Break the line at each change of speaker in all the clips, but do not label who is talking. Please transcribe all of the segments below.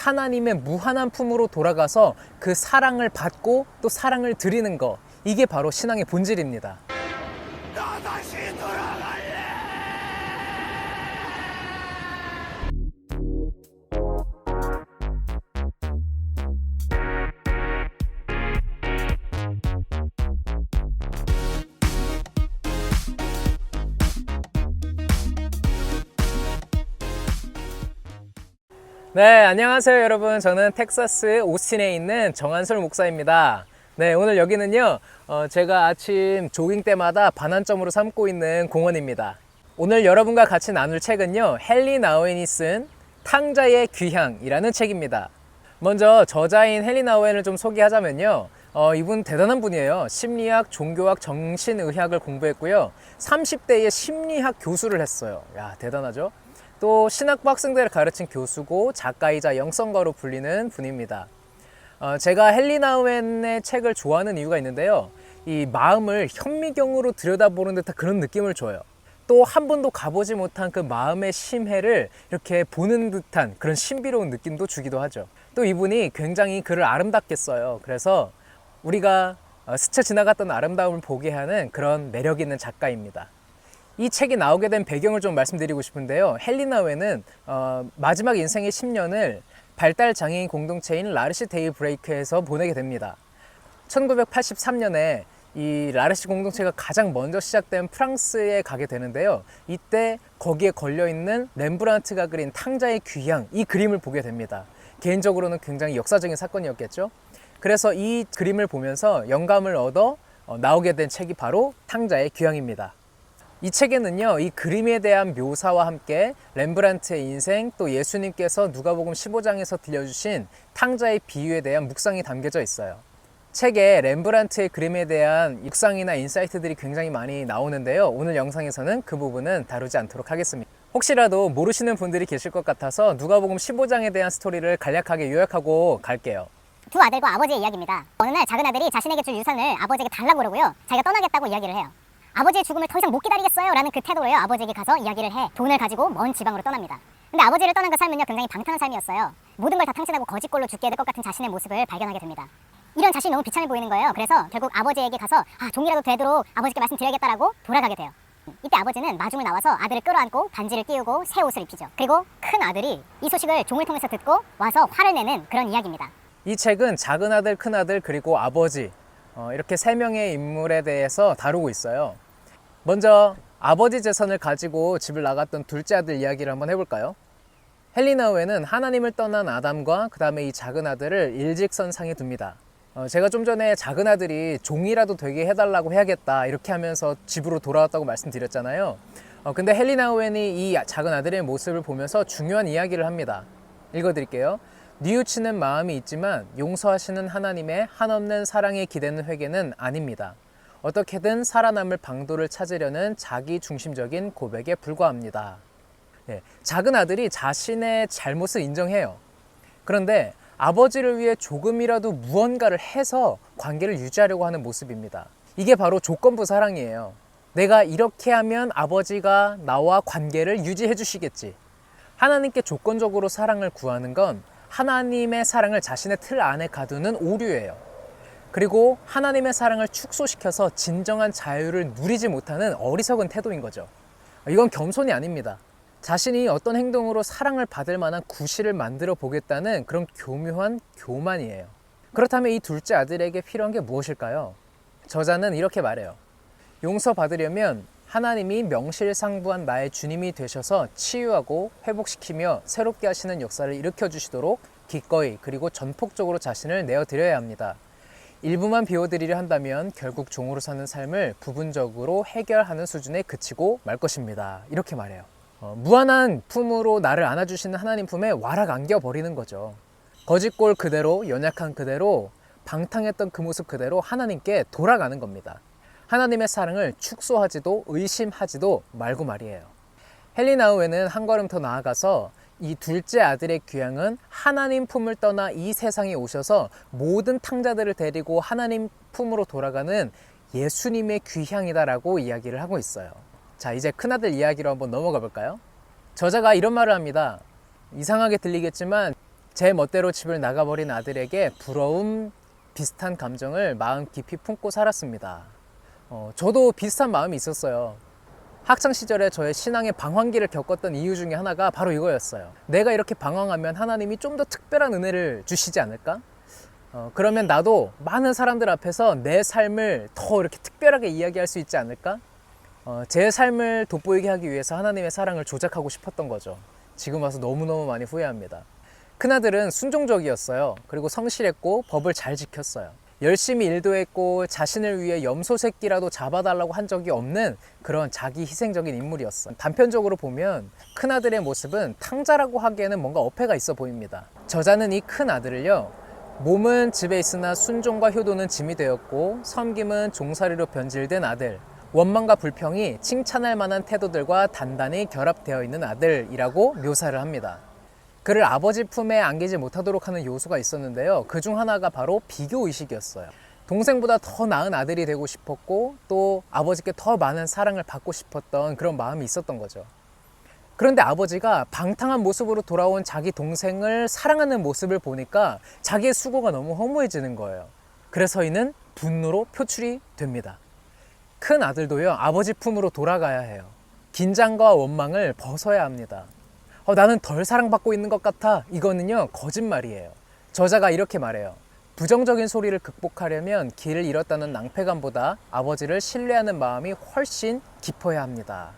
하나님의 무한한 품으로 돌아가서 그 사랑을 받고 또 사랑을 드리는 거, 이게 바로 신앙의 본질입니다.
나 다시 돌아갈래.
네, 안녕하세요 여러분. 저는 텍사스 오스틴에 있는 정한솔 목사입니다. 네, 오늘 여기는요 제가 아침 조깅 때마다 반환점으로 삼고 있는 공원입니다. 오늘 여러분과 같이 나눌 책은요, 헨리 나우엔이 쓴 탕자의 귀향이라는 책입니다. 먼저 저자인 헨리 나우엔을 좀 소개하자면요, 이분 대단한 분이에요. 심리학, 종교학, 정신의학을 공부했고요, 30대에 심리학 교수를 했어요. 야, 대단하죠? 또 신학부 학생들을 가르친 교수고 작가이자 영성가로 불리는 분입니다. 제가 헨리 나우엔의 책을 좋아하는 이유가 있는데요, 이 마음을 현미경으로 들여다보는 듯한 그런 느낌을 줘요. 또 한 번도 가보지 못한 그 마음의 심해를 이렇게 보는 듯한 그런 신비로운 느낌도 주기도 하죠. 또 이분이 굉장히 글을 아름답게 써요. 그래서 우리가 스쳐 지나갔던 아름다움을 보게 하는 그런 매력 있는 작가입니다. 이 책이 나오게 된 배경을 좀 말씀드리고 싶은데요, 헨리 나우엔은 마지막 인생의 10년을 발달장애인 공동체인 라르시 데이브레이크에서 보내게 됩니다. 1983년에 이 라르시 공동체가 가장 먼저 시작된 프랑스에 가게 되는데요, 이때 거기에 걸려있는 렘브란트가 그린 탕자의 귀향, 이 그림을 보게 됩니다. 개인적으로는 굉장히 역사적인 사건이었겠죠. 그래서 이 그림을 보면서 영감을 얻어 나오게 된 책이 바로 탕자의 귀향입니다. 이 책에는요, 이 그림에 대한 묘사와 함께 렘브란트의 인생, 또 예수님께서 누가복음 15장에서 들려주신 탕자의 비유에 대한 묵상이 담겨져 있어요. 책에 렘브란트의 그림에 대한 묵상이나 인사이트들이 굉장히 많이 나오는데요, 오늘 영상에서는 그 부분은 다루지 않도록 하겠습니다. 혹시라도 모르시는 분들이 계실 것 같아서 누가복음 15장에 대한 스토리를 간략하게 요약하고 갈게요.
두 아들과 아버지의 이야기입니다. 어느 날 작은 아들이 자신에게 줄 유산을 아버지에게 달라고 그러고요, 자기가 떠나겠다고 이야기를 해요. 아버지의 죽음을 더 이상 못 기다리겠어요 라는 그 태도로요, 아버지에게 가서 이야기를 해 돈을 가지고 먼 지방으로 떠납니다. 근데 아버지를 떠난 그 삶은요, 굉장히 방탕한 삶이었어요. 모든 걸 다 탕진하고 거짓골로 죽게 될 것 같은 자신의 모습을 발견하게 됩니다. 이런 자신이 너무 비참해 보이는 거예요. 그래서 결국 아버지에게 가서 종이라도 되도록 아버지께 말씀드려야겠다라고 돌아가게 돼요. 이때 아버지는 마중을 나와서 아들을 끌어안고 반지를 끼우고 새 옷을 입히죠. 그리고 큰 아들이 이 소식을 종을 통해서 듣고 와서 화를 내는 그런 이야기입니다.
이 책은 작은 아들, 큰 아들, 그리고 아버지, 이렇게 세 명의 인물에 대해서 다루고 있어요. 먼저 아버지 재산을 가지고 집을 나갔던 둘째 아들 이야기를 한번 해볼까요? 헨리 나우엔은 하나님을 떠난 아담과 그 다음에 이 작은 아들을 일직선상에 둡니다. 제가 좀 전에 작은 아들이 종이라도 되게 해달라고 해야겠다 이렇게 하면서 집으로 돌아왔다고 말씀드렸잖아요. 근데 헨리 나우엔이 이 작은 아들의 모습을 보면서 중요한 이야기를 합니다. 읽어드릴게요. 뉘우치는 마음이 있지만 용서하시는 하나님의 한없는 사랑에 기대는 회개는 아닙니다. 어떻게든 살아남을 방도를 찾으려는 자기 중심적인 고백에 불과합니다. 네, 작은 아들이 자신의 잘못을 인정해요. 그런데 아버지를 위해 조금이라도 무언가를 해서 관계를 유지하려고 하는 모습입니다. 이게 바로 조건부 사랑이에요. 내가 이렇게 하면 아버지가 나와 관계를 유지해 주시겠지. 하나님께 조건적으로 사랑을 구하는 건 하나님의 사랑을 자신의 틀 안에 가두는 오류예요. 그리고 하나님의 사랑을 축소시켜서 진정한 자유를 누리지 못하는 어리석은 태도인 거죠. 이건 겸손이 아닙니다. 자신이 어떤 행동으로 사랑을 받을 만한 구실을 만들어 보겠다는 그런 교묘한 교만이에요. 그렇다면 이 둘째 아들에게 필요한 게 무엇일까요? 저자는 이렇게 말해요. 용서받으려면 하나님이 명실상부한 나의 주님이 되셔서 치유하고 회복시키며 새롭게 하시는 역사를 일으켜 주시도록 기꺼이 그리고 전폭적으로 자신을 내어드려야 합니다. 일부만 비워드리려 한다면 결국 종으로 사는 삶을 부분적으로 해결하는 수준에 그치고 말 것입니다. 이렇게 말해요. 무한한 품으로 나를 안아주시는 하나님 품에 와락 안겨버리는 거죠. 거짓골 그대로, 연약한 그대로, 방탕했던 그 모습 그대로 하나님께 돌아가는 겁니다. 하나님의 사랑을 축소하지도 의심하지도 말고 말이에요. 헨리 나우엔은 한 걸음 더 나아가서 이 둘째 아들의 귀향은 하나님 품을 떠나 이 세상에 오셔서 모든 탕자들을 데리고 하나님 품으로 돌아가는 예수님의 귀향이다라고 이야기를 하고 있어요. 자, 이제 큰아들 이야기로 한번 넘어가 볼까요? 저자가 이런 말을 합니다. 이상하게 들리겠지만 제 멋대로 집을 나가버린 아들에게 부러움 비슷한 감정을 마음 깊이 품고 살았습니다. 저도 비슷한 마음이 있었어요. 학창 시절에 저의 신앙의 방황기를 겪었던 이유 중에 하나가 바로 이거였어요. 내가 이렇게 방황하면 하나님이 좀 더 특별한 은혜를 주시지 않을까? 그러면 나도 많은 사람들 앞에서 내 삶을 더 이렇게 특별하게 이야기할 수 있지 않을까? 제 삶을 돋보이게 하기 위해서 하나님의 사랑을 조작하고 싶었던 거죠. 지금 와서 너무너무 많이 후회합니다. 큰아들은 순종적이었어요. 그리고 성실했고 법을 잘 지켰어요. 열심히 일도 했고 자신을 위해 염소 새끼라도 잡아달라고 한 적이 없는 그런 자기 희생적인 인물이었어요. 단편적으로 보면 큰아들의 모습은 탕자라고 하기에는 뭔가 어폐가 있어 보입니다. 저자는 이 큰아들을요, 몸은 집에 있으나 순종과 효도는 짐이 되었고 섬김은 종살이로 변질된 아들, 원망과 불평이 칭찬할 만한 태도들과 단단히 결합되어 있는 아들이라고 묘사를 합니다. 그를 아버지 품에 안기지 못하도록 하는 요소가 있었는데요. 그중 하나가 바로 비교의식이었어요. 동생보다 더 나은 아들이 되고 싶었고 또 아버지께 더 많은 사랑을 받고 싶었던 그런 마음이 있었던 거죠. 그런데 아버지가 방탕한 모습으로 돌아온 자기 동생을 사랑하는 모습을 보니까 자기의 수고가 너무 허무해지는 거예요. 그래서 이는 분노로 표출이 됩니다. 큰 아들도요, 아버지 품으로 돌아가야 해요. 긴장과 원망을 벗어야 합니다. 나는 덜 사랑받고 있는 것 같아. 이거는요, 거짓말이에요. 저자가 이렇게 말해요. 부정적인 소리를 극복하려면 길을 잃었다는 낭패감보다 아버지를 신뢰하는 마음이 훨씬 깊어야 합니다.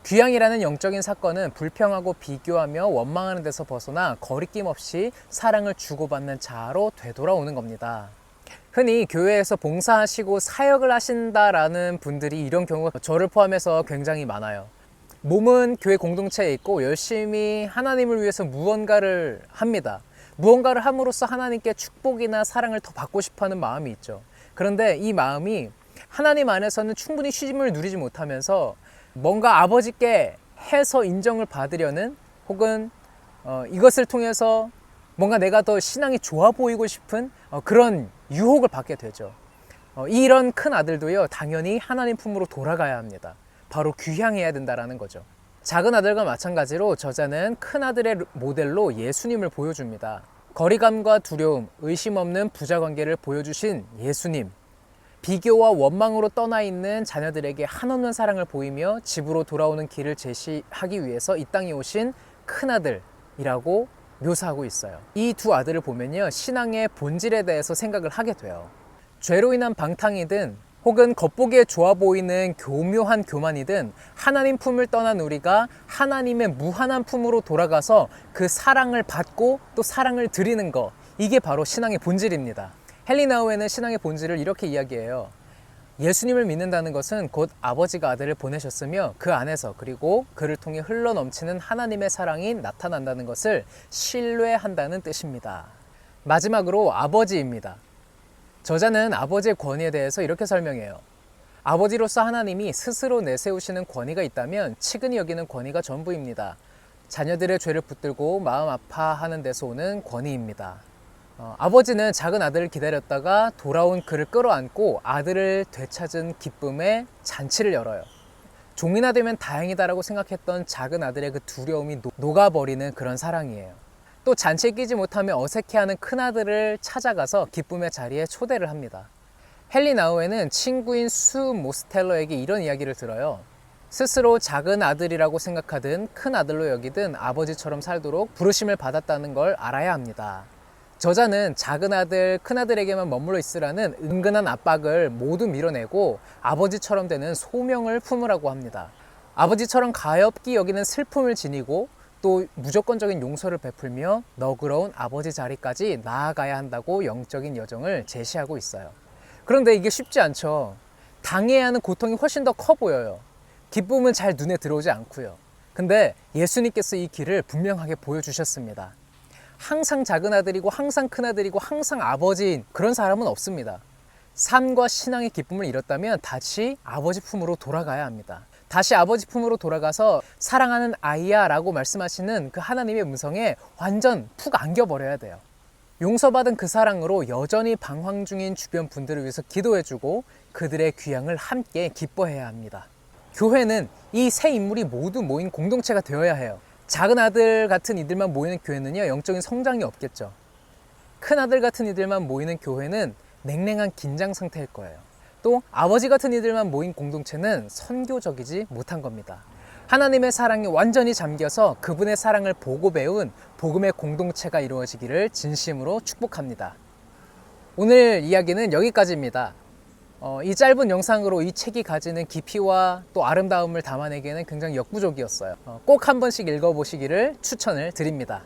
귀향이라는 영적인 사건은 불평하고 비교하며 원망하는 데서 벗어나 거리낌 없이 사랑을 주고받는 자아로 되돌아오는 겁니다. 흔히 교회에서 봉사하시고 사역을 하신다라는 분들이 이런 경우가 저를 포함해서 굉장히 많아요. 몸은 교회 공동체에 있고 열심히 하나님을 위해서 무언가를 합니다. 무언가를 함으로써 하나님께 축복이나 사랑을 더 받고 싶어하는 마음이 있죠. 그런데 이 마음이 하나님 안에서는 충분히 쉼을 누리지 못하면서 뭔가 아버지께 해서 인정을 받으려는, 혹은 이것을 통해서 뭔가 내가 더 신앙이 좋아 보이고 싶은 그런 유혹을 받게 되죠. 이런 큰 아들도요, 당연히 하나님 품으로 돌아가야 합니다. 바로 귀향해야 된다라는 거죠. 작은 아들과 마찬가지로 저자는 큰 아들의 모델로 예수님을 보여줍니다. 거리감과 두려움, 의심 없는 부자 관계를 보여주신 예수님. 비교와 원망으로 떠나 있는 자녀들에게 한없는 사랑을 보이며 집으로 돌아오는 길을 제시하기 위해서 이 땅에 오신 큰 아들이라고 묘사하고 있어요. 이 두 아들을 보면요, 신앙의 본질에 대해서 생각을 하게 돼요. 죄로 인한 방탕이든 혹은 겉보기에 좋아 보이는 교묘한 교만이든 하나님 품을 떠난 우리가 하나님의 무한한 품으로 돌아가서 그 사랑을 받고 또 사랑을 드리는 것, 이게 바로 신앙의 본질입니다. 헨리 나우에는 신앙의 본질을 이렇게 이야기해요. 예수님을 믿는다는 것은 곧 아버지가 아들을 보내셨으며 그 안에서 그리고 그를 통해 흘러넘치는 하나님의 사랑이 나타난다는 것을 신뢰한다는 뜻입니다. 마지막으로 아버지입니다. 저자는 아버지의 권위에 대해서 이렇게 설명해요. 아버지로서 하나님이 스스로 내세우시는 권위가 있다면 치근히 여기는 권위가 전부입니다. 자녀들의 죄를 붙들고 마음 아파하는 데서 오는 권위입니다. 아버지는 작은 아들을 기다렸다가 돌아온 그를 끌어안고 아들을 되찾은 기쁨의 잔치를 열어요. 종이나 되면 다행이다라고 생각했던 작은 아들의 그 두려움이 녹아버리는 그런 사랑이에요. 또 잔치에 끼지 못하며 어색해하는 큰아들을 찾아가서 기쁨의 자리에 초대를 합니다. 헨리 나우에는 친구인 수 모스텔러에게 이런 이야기를 들어요. 스스로 작은 아들이라고 생각하든 큰 아들로 여기든 아버지처럼 살도록 부르심을 받았다는 걸 알아야 합니다. 저자는 작은 아들, 큰 아들에게만 머물러 있으라는 은근한 압박을 모두 밀어내고 아버지처럼 되는 소명을 품으라고 합니다. 아버지처럼 가엾게 여기는 슬픔을 지니고 또 무조건적인 용서를 베풀며 너그러운 아버지 자리까지 나아가야 한다고 영적인 여정을 제시하고 있어요. 그런데 이게 쉽지 않죠. 당해야 하는 고통이 훨씬 더 커 보여요. 기쁨은 잘 눈에 들어오지 않고요. 근데 예수님께서 이 길을 분명하게 보여주셨습니다. 항상 작은 아들이고 항상 큰 아들이고 항상 아버지인 그런 사람은 없습니다. 삶과 신앙의 기쁨을 잃었다면 다시 아버지 품으로 돌아가야 합니다. 다시 아버지 품으로 돌아가서 사랑하는 아이야 라고 말씀하시는 그 하나님의 음성에 완전 푹 안겨버려야 돼요. 용서받은 그 사랑으로 여전히 방황 중인 주변 분들을 위해서 기도해주고 그들의 귀향을 함께 기뻐해야 합니다. 교회는 이 세 인물이 모두 모인 공동체가 되어야 해요. 작은 아들 같은 이들만 모이는 교회는요, 영적인 성장이 없겠죠. 큰 아들 같은 이들만 모이는 교회는 냉랭한 긴장 상태일 거예요. 또 아버지 같은 이들만 모인 공동체는 선교적이지 못한 겁니다. 하나님의 사랑에 완전히 잠겨서 그분의 사랑을 보고 배운 복음의 공동체가 이루어지기를 진심으로 축복합니다. 오늘 이야기는 여기까지입니다. 이 짧은 영상으로 이 책이 가지는 깊이와 또 아름다움을 담아내기에는 굉장히 역부족이었어요. 꼭 한 번씩 읽어보시기를 추천을 드립니다.